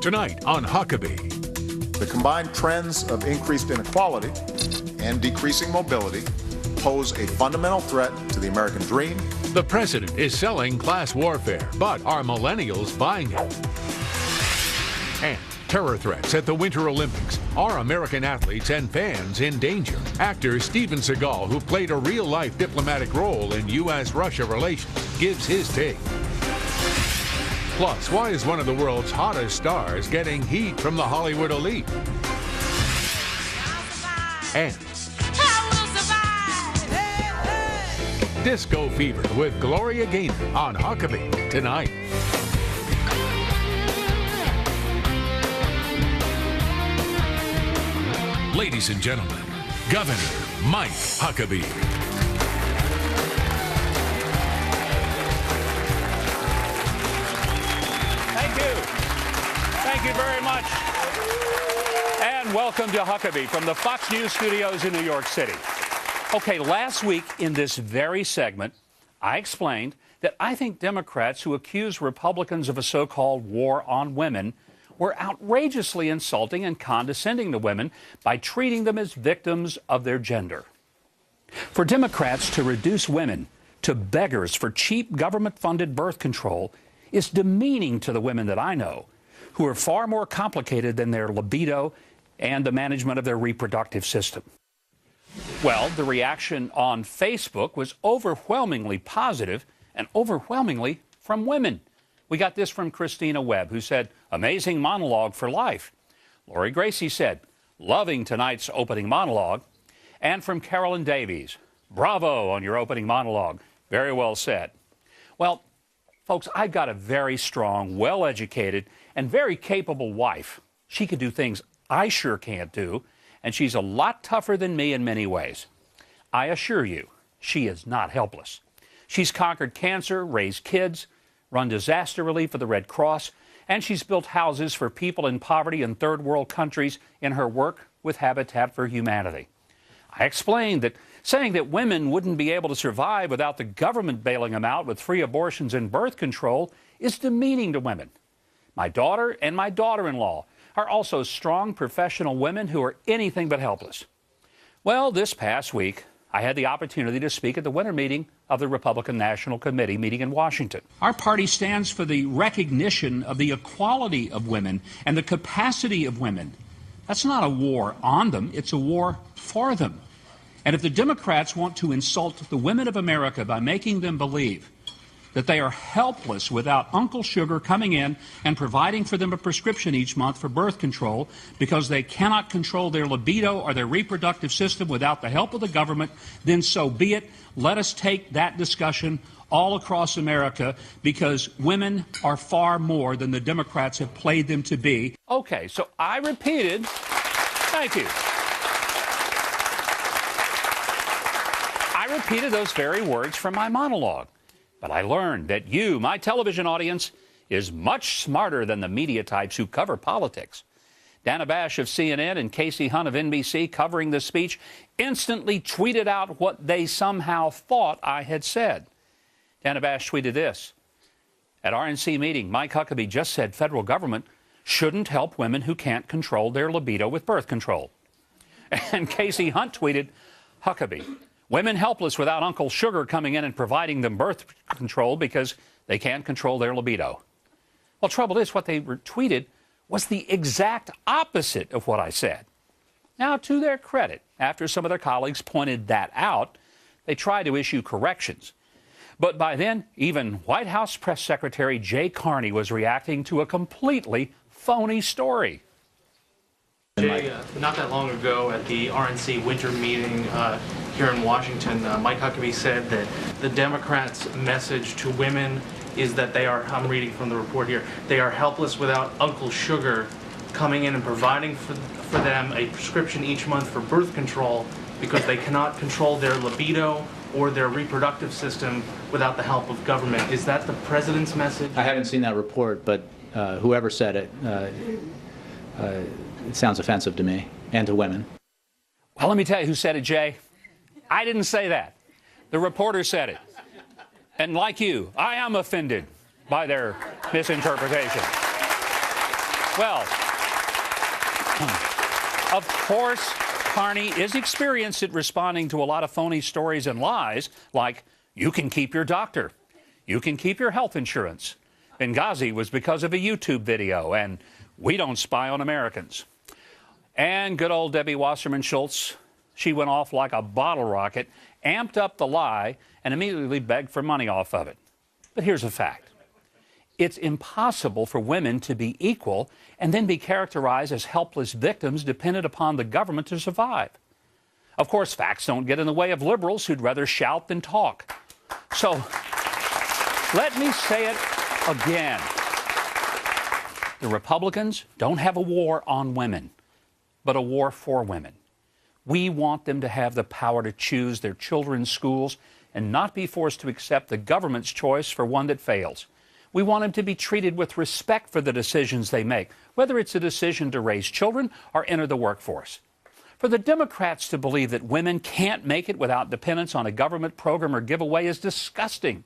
Tonight on Huckabee. The combined trends of increased inequality and decreasing mobility pose a fundamental threat to the American dream. The president is selling class warfare, but are millennials buying it? And terror threats at the Winter Olympics. Are American athletes and fans in danger? Actor Steven Seagal, who played a real-life diplomatic role in U.S.-Russia relations, gives his take. Plus, why is one of the world's hottest stars getting heat from the Hollywood elite? And Disco Fever with Gloria Gaynor on Huckabee tonight. Ladies and gentlemen, Governor Mike Huckabee. Thank you very much. And welcome to Huckabee from the Fox News studios in New York City. Okay, last week in this very segment, I explained that I think Democrats who accuse Republicans of a so-called war on women were outrageously insulting and condescending to women by treating them as victims of their gender. For Democrats to reduce women to beggars for cheap government-funded birth control is demeaning to the women that I know, who are far more complicated than their libido and the management of their reproductive system. Well, the reaction on Facebook was overwhelmingly positive and overwhelmingly from women. We got this from Christina Webb, who said, "Amazing monologue for life." Lori Gracie said, "Loving tonight's opening monologue." And from Carolyn Davies, "Bravo on your opening monologue. Very well said." Well, folks, I've got a very strong, well-educated, and very capable wife. She could do things I sure can't do, and she's a lot tougher than me in many ways. I assure you, she is not helpless. She's conquered cancer, raised kids, run disaster relief for the Red Cross, and she's built houses for people in poverty in third world countries in her work with Habitat for Humanity. I explained that saying that women wouldn't be able to survive without the government bailing them out with free abortions and birth control is demeaning to women. My daughter and my daughter-in-law are also strong professional women who are anything but helpless. Well, this past week, I had the opportunity to speak at the winter meeting of the Republican National Committee meeting in Washington. Our party stands for the recognition of the equality of women and the capacity of women. That's not a war on them, it's a war for them. And if the Democrats want to insult the women of America by making them believe that they are helpless without Uncle Sugar coming in and providing for them a prescription each month for birth control because they cannot control their libido or their reproductive system without the help of the government, then so be it. Let us take that discussion all across America because women are far more than the Democrats have played them to be. Okay, so I repeated, thank you. I repeated those very words from my monologue. But I learned that you, my television audience, is much smarter than the media types who cover politics. Dana Bash of CNN and Casey Hunt of NBC, covering the speech, instantly tweeted out what they somehow thought I had said. Dana Bash tweeted this: "At RNC meeting, Mike Huckabee just said federal government shouldn't help women who can't control their libido with birth control." And Casey Hunt tweeted, "Huckabee, women helpless without Uncle Sugar coming in and providing them birth control because they can't control their libido." Well, trouble is, what they retweeted was the exact opposite of what I said. Now, to their credit, after some of their colleagues pointed that out, they tried to issue corrections. But by then, even White House Press Secretary Jay Carney was reacting to a completely phony story. Jay, not that long ago at the RNC winter meeting here in Washington, Mike Huckabee said that the Democrats' message to women is that they are, I'm reading from the report here, they are helpless without Uncle Sugar coming in and providing for them a prescription each month for birth control because they cannot control their libido or their reproductive system without the help of government. Is that the president's message? I haven't seen that report, but whoever said it, it sounds offensive to me and to women. Well, let me tell you who said it, Jay. I didn't say that. The reporter said it. And like you, I am offended by their misinterpretation. Well, of course, Carney is experienced at responding to a lot of phony stories and lies, like, you can keep your doctor, you can keep your health insurance. Benghazi was because of a YouTube video, and we don't spy on Americans. And good old Debbie Wasserman Schultz, she went off like a bottle rocket, amped up the lie, and immediately begged for money off of it. But here's a fact. It's impossible for women to be equal and then be characterized as helpless victims dependent upon the government to survive. Of course, facts don't get in the way of liberals who'd rather shout than talk. So, let me say it again. The Republicans don't have a war on women, but a war for women. We want them to have the power to choose their children's schools and not be forced to accept the government's choice for one that fails. We want them to be treated with respect for the decisions they make, whether it's a decision to raise children or enter the workforce. For the Democrats to believe that women can't make it without dependence on a government program or giveaway is disgusting.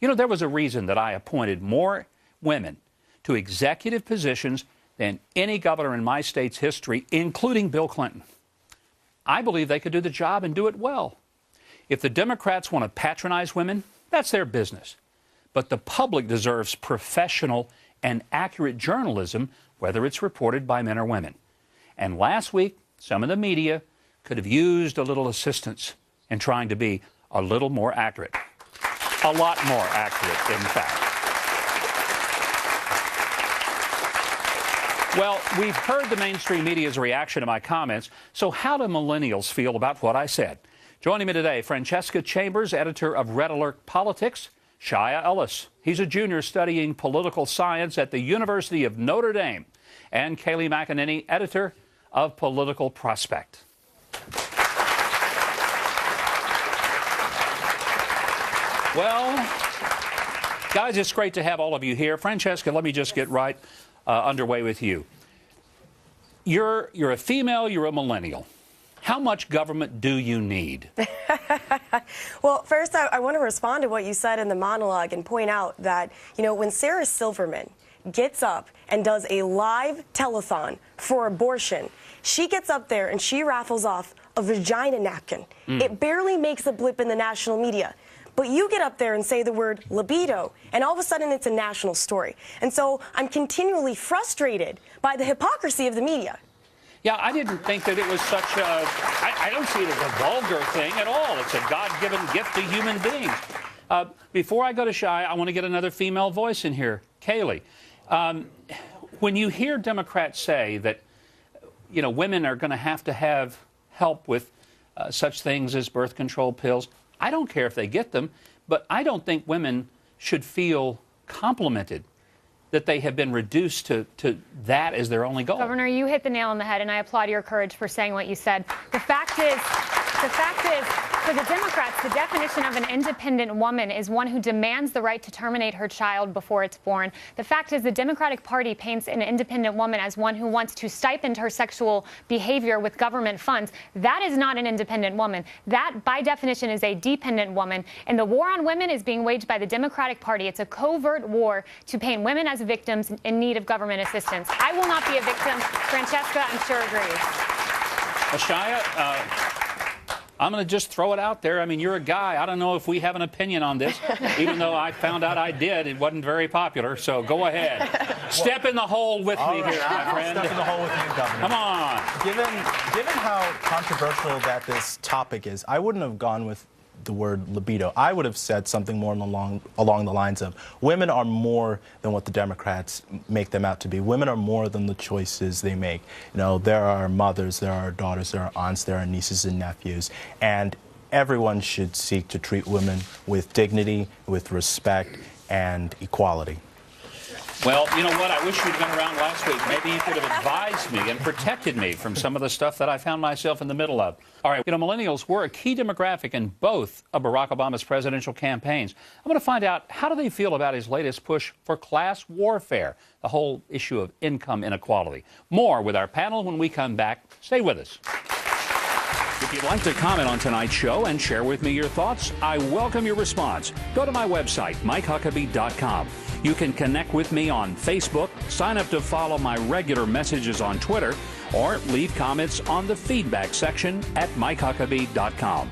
You know, there was a reason that I appointed more women to executive positions than any governor in my state's history, including Bill Clinton. I believe they could do the job and do it well. If the Democrats want to patronize women, that's their business. But the public deserves professional and accurate journalism, whether it's reported by men or women. And last week, some of the media could have used a little assistance in trying to be a little more accurate. A lot more accurate, in fact. Well, we've heard the mainstream media's reaction to my comments, so how do millennials feel about what I said? Joining me today, Francesca Chambers, editor of Red Alert Politics, Shia Ellis. He's a junior studying political science at the University of Notre Dame, and Kayleigh McEnany, editor of Political Prospect. Well, guys, it's great to have all of you here. Francesca, let me just get right underway with you. You're a female, you're a millennial. How much government do you need? Well, first, I want to respond to what you said in the monologue and point out that, you know, when Sarah Silverman gets up and does a live telethon for abortion, she gets up there and she raffles off a vagina napkin. It barely makes a blip in the national media. But you get up there and say the word libido, and all of a sudden it's a national story. And so I'm continually frustrated by the hypocrisy of the media. Yeah, I didn't think that it was such a... I don't see it as a vulgar thing at all. It's a God-given gift to human beings. Before I go to Shai, I want to get another female voice in here. Kayleigh, when you hear Democrats say that, you know, women are going to have help with such things as birth control pills, I don't care if they get them, but I don't think women should feel complimented that they have been reduced to that as their only goal. Governor, you hit the nail on the head, and I applaud your courage for saying what you said. The fact is, for the Democrats, the definition of an independent woman is one who demands the right to terminate her child before it's born. The fact is the Democratic Party paints an independent woman as one who wants to stipend her sexual behavior with government funds. That is not an independent woman. That, by definition, is a dependent woman. And the war on women is being waged by the Democratic Party. It's a covert war to paint women as victims in need of government assistance. I will not be a victim. Francesca, I'm sure, agrees. Shia, I'm going to just throw it out there. I mean, you're a guy. I don't know if we have an opinion on this. Even though I found out I did, it wasn't very popular. So go ahead. Step in the hole with me here, my friend. Step in the hole with you, Governor. Come on. Given how controversial that this topic is, I wouldn't have gone with the word libido. I would have said something more along the lines of women are more than what the Democrats make them out to be. Women are more than the choices they make. You know, there are mothers, there are daughters, there are aunts, there are nieces and nephews, and everyone should seek to treat women with dignity, with respect, and equality. Well, you know what? I wish you'd been around last week. Maybe you could have advised me and protected me from some of the stuff that I found myself in the middle of. All right, you know, millennials were a key demographic in both of Barack Obama's presidential campaigns. I'm going to find out how do they feel about his latest push for class warfare, the whole issue of income inequality. More with our panel when we come back. Stay with us. If you'd like to comment on tonight's show and share with me your thoughts, I welcome your response. Go to my website, MikeHuckabee.com. You can connect with me on Facebook, sign up to follow my regular messages on Twitter, or leave comments on the feedback section at MikeHuckabee.com.